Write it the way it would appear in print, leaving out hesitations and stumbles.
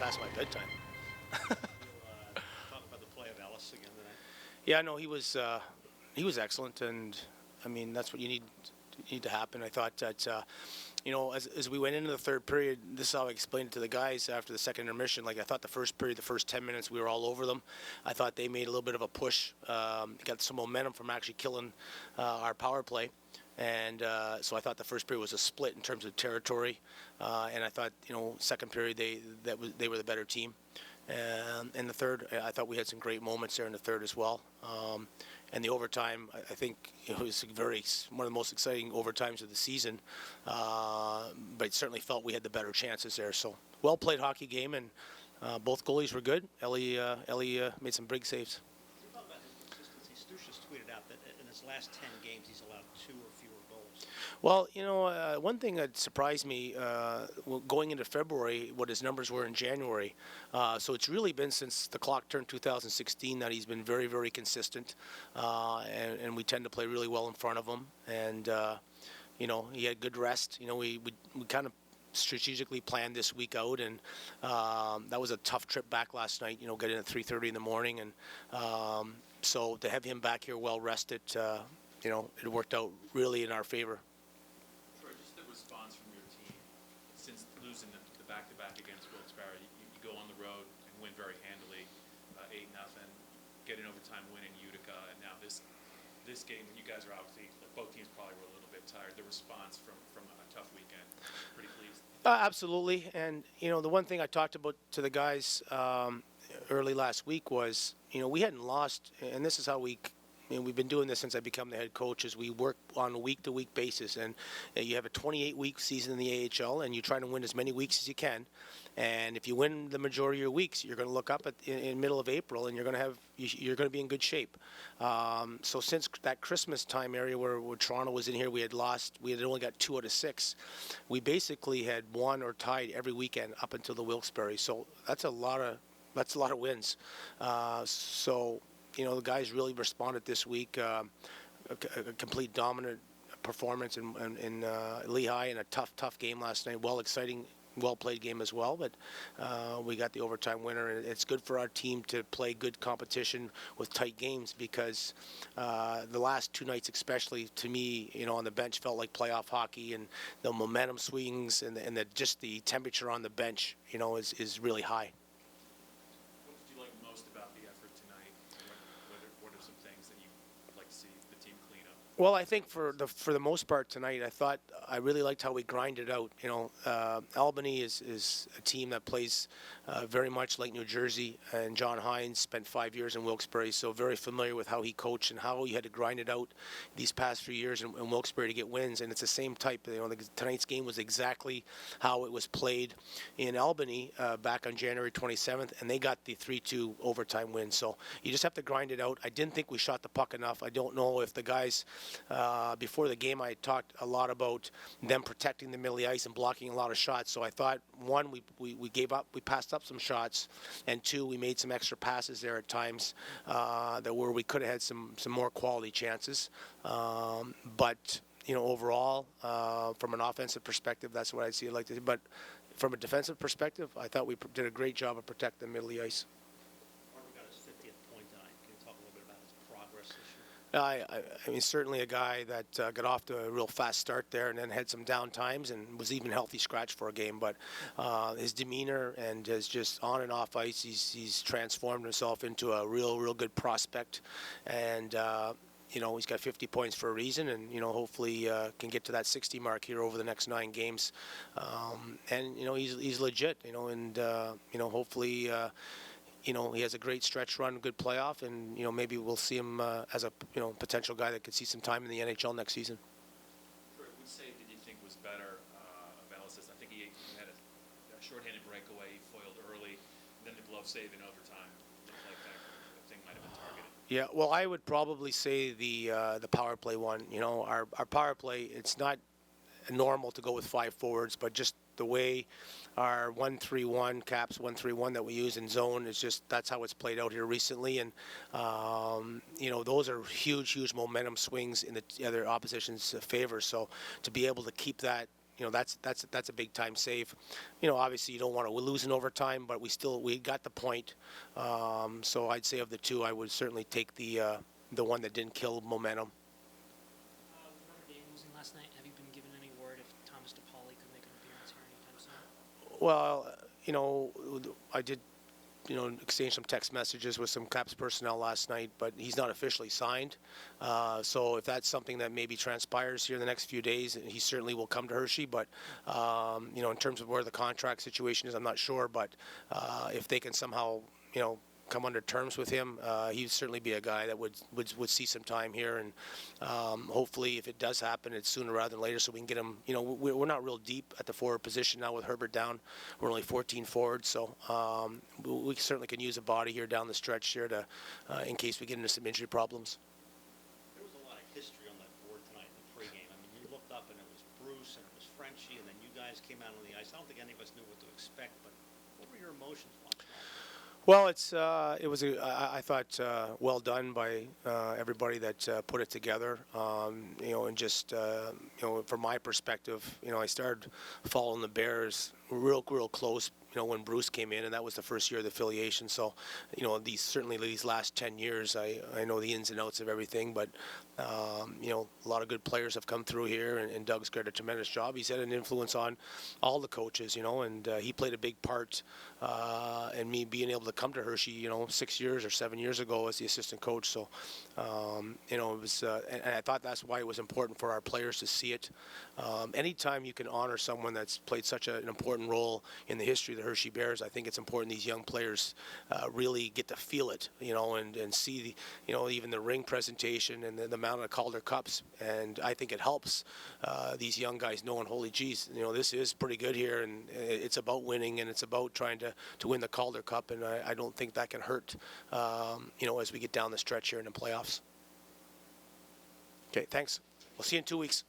past my bedtime. Talk about the play of Ellis again tonight. Yeah, no, he was excellent, and I mean that's what you need to happen. I thought that as we went into the third period, this is how I explained it to the guys after the second intermission. Like I thought the first period, the first 10 minutes, we were all over them. I thought they made a little bit of a push, got some momentum from actually killing our power play. And so I thought the first period was a split in terms of territory, and I thought second period they were the better team. In the third, I thought we had some great moments there in the third as well. And the overtime, I think it was one of the most exciting overtimes of the season. But it certainly felt we had the better chances there. So well played hockey game, and both goalies were good. Ellie made some big saves. You talk about his consistency. Stush just tweeted out that in his last 10 games, he's allowed 2 or fewer goals. Well, one thing that surprised me going into February, what his numbers were in January. So it's really been since the clock turned 2016 that he's been very, very consistent, and we tend to play really well in front of him. And he had good rest. We kind of strategically planned this week out, and that was a tough trip back last night. Getting at 3:30 in the morning, and so to have him back here well rested, it worked out really in our favor. Just the response from your team since losing the back-to-back against Wilkes-Barre. You go on the road and win very handily, 8-0, get an overtime win in Utica, and now this game. You guys are obviously, both teams probably were a little bit tired. The response from a tough weekend, pretty pleased. Absolutely, and the one thing I talked about to the guys early last week was we hadn't lost, and this is how we've been doing this since I become the head coach, is we work on a week-to-week basis, and you have a 28-week season in the AHL, and you try to win as many weeks as you can. And if you win the majority of your weeks, you're going to look up in middle of April, and you're going to be in good shape. So since that Christmas time area where Toronto was in here, we had only got 2 out of 6. We basically had won or tied every weekend up until the Wilkes-Barre. So that's a lot of wins. So the guys really responded this week. A complete dominant performance in Lehigh, and a tough game last night. Exciting, well-played game as well, but we got the overtime winner, and it's good for our team to play good competition with tight games, because the last 2 nights especially, to me, on the bench felt like playoff hockey, and the momentum swings and just the temperature on the bench, is really high. What did you like most about the effort tonight? What are some things that you'd like to see the team clean up? Well, I think for the most part tonight, I really liked how we grinded out. Albany is a team that plays very much like New Jersey, and John Hines spent 5 years in Wilkes-Barre, so very familiar with how he coached and how he had to grind it out these past few years in Wilkes-Barre to get wins. And it's the same type. Tonight's game was exactly how it was played in Albany back on January 27th, and they got the 3-2 overtime win. So you just have to grind it out. I didn't think we shot the puck enough. I don't know if the guys before the game, I talked a lot about them protecting the middle of the ice and blocking a lot of shots. So I thought, one, we gave up, we passed up some shots, and 2, we made some extra passes there at times where we could have had some more quality chances. But overall, from an offensive perspective, that's what I'd see it like to do. But from a defensive perspective, I thought we did a great job of protecting the middle of the ice. Martin got his 50th point tonight. Can you talk a little bit about his progress this year? I mean, certainly a guy that got off to a real fast start there, and then had some down times, and was even healthy scratch for a game. But his demeanor and his just on and off ice, he's transformed himself into a real good prospect. And he's got 50 points for a reason, and hopefully can get to that 60 mark here over the next 9 games. And he's legit. And hopefully. He has a great stretch run, good playoff, and maybe we'll see him as a potential guy that could see some time in the NHL next season. Sure. Which save did you think was better of Ellis's? I think he had a shorthanded breakaway, he foiled early, then the glove save in overtime. Looked like that thing might have been targeted. Yeah, well, I would probably say the power play one. Our power play, it's not normal to go with 5 forwards, but just the way our 1-3-1 caps 1-3-1 that we use in zone is just, that's how it's played out here recently. And those are huge momentum swings in the other opposition's favor. So to be able to keep that that's a big time save. Obviously you don't want to lose in overtime, but we got the point. So I'd say of the two, I would certainly take the one that didn't kill momentum. With Notre Dame losing last night, have you been given any word if Thomas DePauli could make an appearance here anytime soon? Well, I did, exchange some text messages with some Caps personnel last night, but he's not officially signed. So if that's something that maybe transpires here in the next few days, he certainly will come to Hershey. But, in terms of where the contract situation is, I'm not sure. But if they can somehow, come under terms with him, he'd certainly be a guy that would see some time here, and hopefully, if it does happen, it's sooner rather than later, so we can get him. We're not real deep at the forward position now with Herbert down. We're only 14 forwards, so we certainly can use a body here down the stretch here to, in case we get into some injury problems. There was a lot of history on that board tonight in the pregame. I mean, you looked up and it was Bruce and it was Frenchie, and then you guys came out on the ice. I don't think any of us knew what to expect, but what were your emotions watching all that? Well, I thought well done by everybody that put it together. And just from my perspective, I started following the Bears real close. When Bruce came in, and that was the first year of the affiliation. So, these last 10 years, I know the ins and outs of everything. But a lot of good players have come through here, and Doug's got a tremendous job. He's had an influence on all the coaches, and he played a big part in me being able to come to Hershey, 6 years or 7 years ago as the assistant coach. So, it was, and I thought that's why it was important for our players to see it. Anytime you can honor someone that's played such an important role in the history of the Hershey Bears, I think it's important these young players really get to feel it, and see even the ring presentation and the amount of Calder Cups. And I think it helps these young guys knowing, holy geez, this is pretty good here, and it's about winning, and it's about trying to win the Calder Cup. And I don't think that can hurt, as we get down the stretch here in the playoffs. Okay, thanks. We'll see you in 2 weeks.